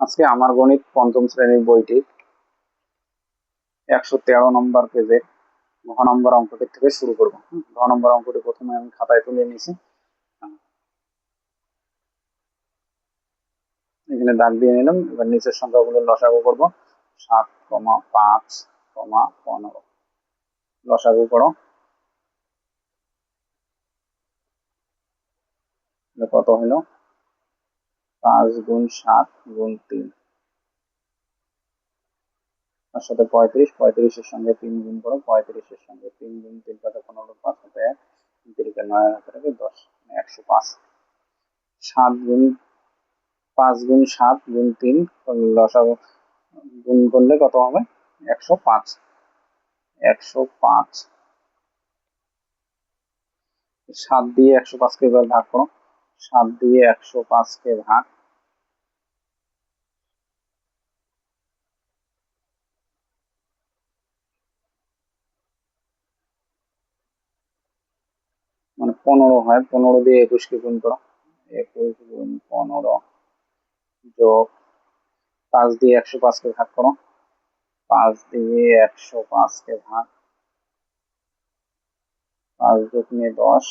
আজকে আমার গণিত পঞ্চম শ্রেণীর বইটির 113 নম্বর পেজের ঘ নম্বর অঙ্কটি থেকে শুরু করব। ঘ নম্বর অঙ্কটি প্রথমে আমি খাতায় তুলে নিয়েছি। এখানে দাগ দিয়ে নিলাম। এবার নিচের সংখ্যাগুলো লসাগু করব। 7,5,15 লসাগু করো। কত হলো? 5 গুণ 7 গুণ 3, তার সাথে 35, 35-এর সঙ্গে 3 গুণ করো। 35-এর সঙ্গে 3 গুণ 3 পাতা 15, 5 হাতে 1, 3 9 হাতে 10, 105। 7 গুণ 5 গুণ 7 গুণ 3 লসাগু গুণ করলে কত হবে? 105। 105 7 দিয়ে 105-কে এবার ভাগ করো। 7 দিয়ে 105-কে ভাগ, মানে 15 হয়। 15 দিয়ে 21-কে গুণ করো। 21 গুণ 15 যোগ 5 দিয়ে 105-কে ভাগ করো। 5 দিয়ে 105-কে ভাগ, 5 দুগুণে 10,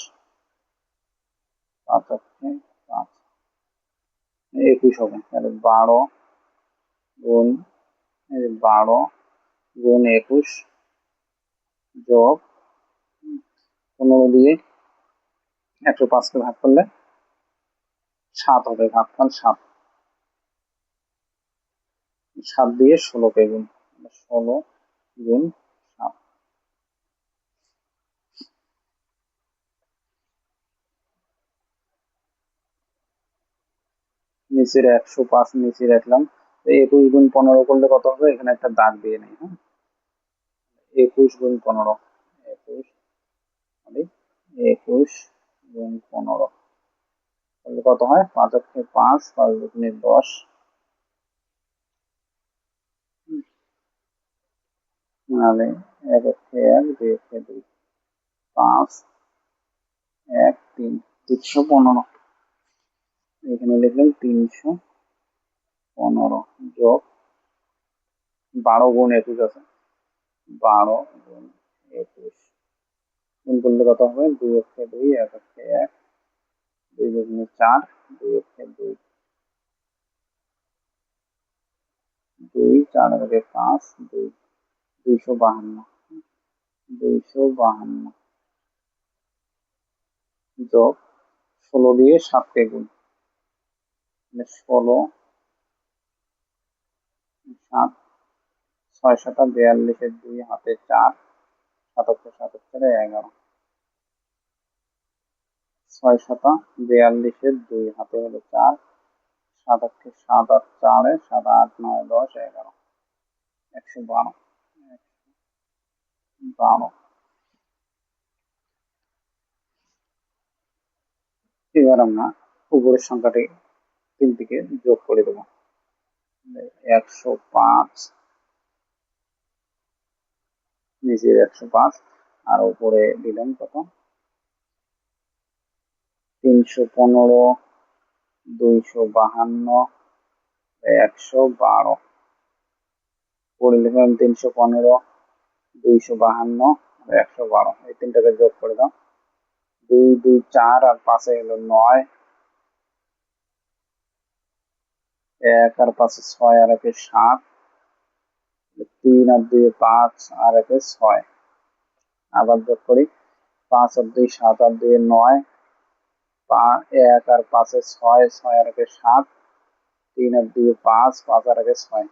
5 হচ্ছে 5, 21 হবে। তাহলে 12 গুণ 12 গুণ 21 যোগ 15 দিয়ে 105-কে ভাগ করলে 7 হবে। ভাগফল 7। 7 দিয়ে 16-কে গুণ, 16 গুণ 7। নিচের 105 নিচে রাখলাম। 21 গুণ 15 করলে কত হবে? এখানে একটা দাগ দিয়ে নেই। হ্যাঁ, 21 গুণ 15, 21 মানে 21 গুণ 15 তাহলে কত হয়? 5 অক্ষে 5, 5 দুগুণে 10, মানে 1 অক্ষে 1, 2 অক্ষে 2, 5 1 3, 315। এখানে লিখলাম 315 যোগ 12 গুণ 21 আছে। 12 গুণ 21 গুণ করলে কত হবে? 2 অক্ষে 2, 1 অক্ষে 1, 2 দুগুণে 4, 2 অক্ষে 2, 2 4 অক্ষে 5, 2 252, 252 যোগ 16 দিয়ে 7-কে গুণ, 16 7, 6 7 42-এর 2 হাতে 4, 77 77 11, 6 7 42-এর 2 হাতে হলো 4, 7 7 8 4, 7 8 9 10 11, 112, 112। এবার আমরা উপরের সংখ্যাটি 3 দিকে যোগ করে দেবো। 105 নিচের 105 আর উপরে দিলাম কত? 315, 252, 112। পরে লিখলাম 315, 252, 112। এই তিনটাকে যোগ করে দাও। 2 2 4 আর 5 হলো 9, 1 আর 5 6 আর 1 7, 3 আর 2 5 আর 1 6। আবার যোগ করি। 5 আর 2 7 আর 2 9, 1 আর 5 6, 6 আর 1 7, 3 আর 2 5, 5 আর 1 6,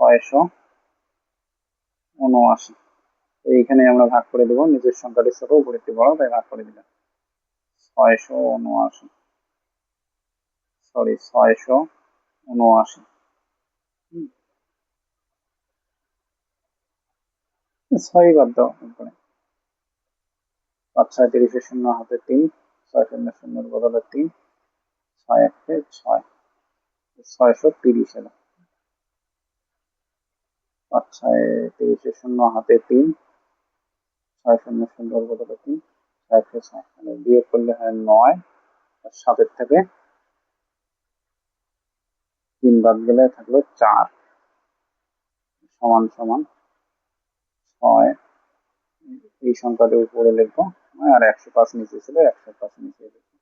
679। তো এইখানে আমরা ভাগ করে দেবো। নিচের সংখ্যাটি ছোট, উপরেরটি বড়, তাই ভাগ করে দিলাম। 679, সরি 679। 6 বাদ দাও। 5 6 30-এর শূন্য হাতে 3, 6 শূন্য শূন্যের বদলে 3, 6 1 6, 630 এলো। 5 6 30-এর শূন্য হাতে 3, 6 শূন্য শূন্যের বদলে 3, 6 6, মানে বিয়োগ করলে হয় 9, আর 7-এর থেকে তিন বাদ গেলে থাকলো 4 সমান সমান 6। এই সংখ্যাটা উপরে লিখবো আর 105 নিচে ছিল 105 নিচে লিখবো।